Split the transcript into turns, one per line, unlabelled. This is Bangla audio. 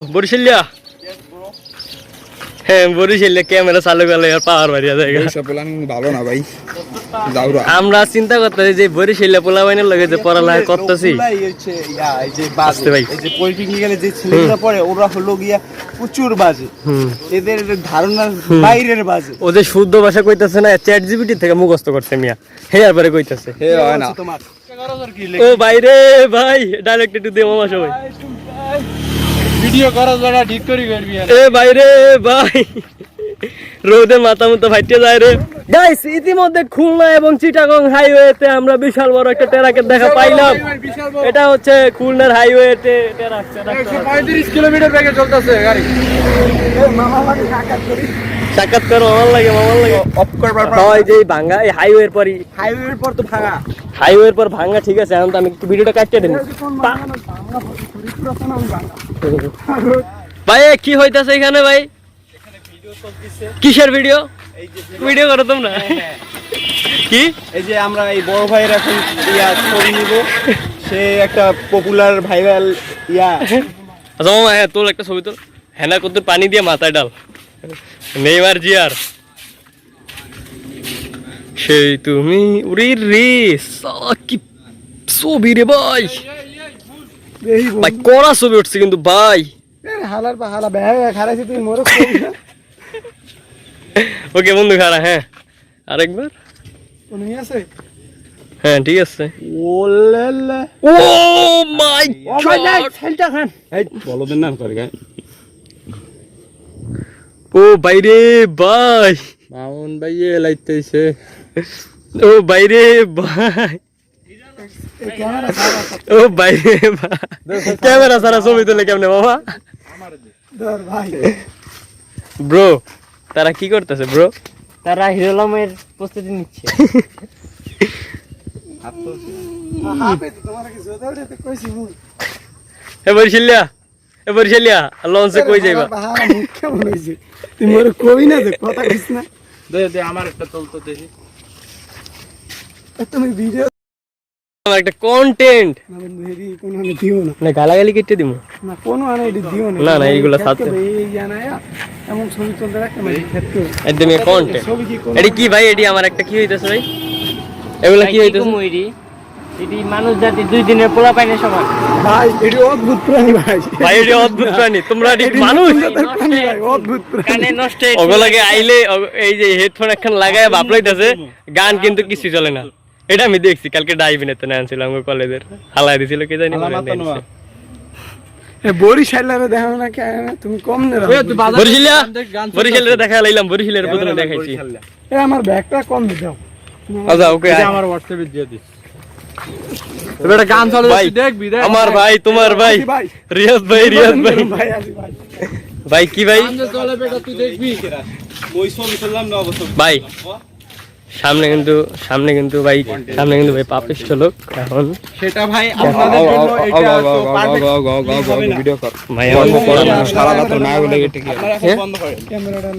বরিশালিয়া হ্যাঁ বরিশালিয়া ক্যামেরা চালু করলে আর পাওয়ার বাড়িয়া যায়
ভালো না ভাই
আমরা চিন্তা করতেছি যে বরিশালিয়া পোলাপাইনের লগে যে পড়ালেখা করতেছি
ওরা হলো গিয়া প্রচুর বাজে এদের ধারণার বাইরের বাজে
ওদের শুদ্ধ ভাষা কইতাছে না চ্যাট জিপিটি থেকে মুখস্থ করছে মিয়া হে আর পরে কইতাছে
হে হয় না
ও বাইরে ভাই ডাইরেক্ট একটু দে মামা সবাই
ভিডিও করার জন্য ঠিক করে করবি
এ বাইরে ভাই রোদে মাথা মতো ফাইটে যায় রে গাইস ইতিমধ্যে খুলনা এবং চিটাগং হাইওয়েতে আমরা বিশাল বড় একটা ট্রাকের দেখা পাইলাম এটা হচ্ছে খুলনার হাইওয়েতে ট্রাক
135 কিলোমিটার বেগে চলতেছে গাড়ি
সাক্ষাৎ করো আমার লাগে
অফ করবার
হয় যে ভাঙা এই হাইওয়ের পরই
হাইওয়ের পর তো ভাঙা
হাইওয়ের পর ভাঙা ঠিক আছে এখন তো আমি একটু ভিডিওটা কাটতে দিন ভাই কি হইতাছে এখানে ভাই কিসের ভিডিও ভিডিও করো তোমরা কি
এই যে আমরা এই বড় ভাইয়ের এখন ছবি নিব সে একটা পপুলার ভাইরাল
আচ্ছা মামা হ্যাঁ তোর একটা ছবি তোর হ্যাঁ না কত পানি দিয়ে মাথায় ডাল নেইমার জিয়ার সেই তুমি উড়ি রে কি ছবি রে ভাই ভাই কড়া ছবি উঠছে কিন্তু ভাই
হালার পা হালা ব্যাগ খারাইছি তুই মোর
ওকে বন্ধু খারা হ্যাঁ আরেকবার
কোন আছে
হ্যাঁ ঠিক আছে
ওলেলে
ও মাই গড
সেলটা খান এই বলদের নাম করে গায়
ও বাইরে ভাই
মামুন ভাইয়ে লাইতেছে
ও বাইরে ভাই ও বাইরে ভাই ক্যামেরা সারা ছবি তোলে কেমনে বাবা
ধর ভাই
ব্রো তারা কি করতেছে ব্রো
তারা হিরোলামের প্রস্তুতি নিচ্ছে
এ বরিশালিয়া লঞ্চে কই যাইবা
তুই মোর কই না যে কথা কইছ না
দে আমার একটা চলতো দেখি
তুমি ভিডিও
আমার একটা কন্টেন্ট
না হেরি কোন আমি দিও না
না গালাগালি কেটে দিমু
না কোন আনে এডি দিও না
না না এইগুলা সাথে
এই জানায়া এমন ছবি চলতে রাখতে মানে ক্ষেত্রে
একদম কন্টেন্ট
ছবি কি কোন
এডি কি ভাই এডি আমার একটা কি হইতাছে ভাই এগুলা কি হইতাছে
এটি মানুষ জাতি 2 দিনের পোলা পাইনে সমান
ভাই এডি অদ্ভুত প্রাণী ভাই
ভাই এডি অদ্ভুত প্রাণী তোমরা এডি মানুষ
প্রাণী ভাই অদ্ভুত প্রাণী
কানে নষ্ট
ওগুলাকে আইলে এই যে হেডফোন একখান লাগায় বাপ লইতাছে গান কিন্তু কিছু চলে না এটা আমি দেখছি কালকে ডাইভিনেতে না আনছিল আমার কলেজের হালাই দিছিল কে জানি
বরিশালের দেখো না কেন তুমি কম না
বরিশালের দেখা লাইলাম বরিশালের প্রথমে দেখাইছি
এ আমার ব্যাগটা কম দাও
আচ্ছা ওকে
আমার হোয়াটসঅ্যাপে দিয়ে দিস
এটা গান চলে
দেখবি
আমার ভাই তোমার ভাই রিয়াজ ভাই
ভাই আসি ভাই
ভাই কি ভাই
চলে বেটা তুই দেখবি ওই ছবি তুললাম না অবশ্য
ভাই সামনে কিন্তু ভাই পাপিষ্ঠ লোক এখন
সেটা ভাই আপনাদের জন্য এটা তো পারফেক্ট ভিডিও কর
ভাই আমার
সারা রাত না বলে এটা কি
ক্যামেরাটা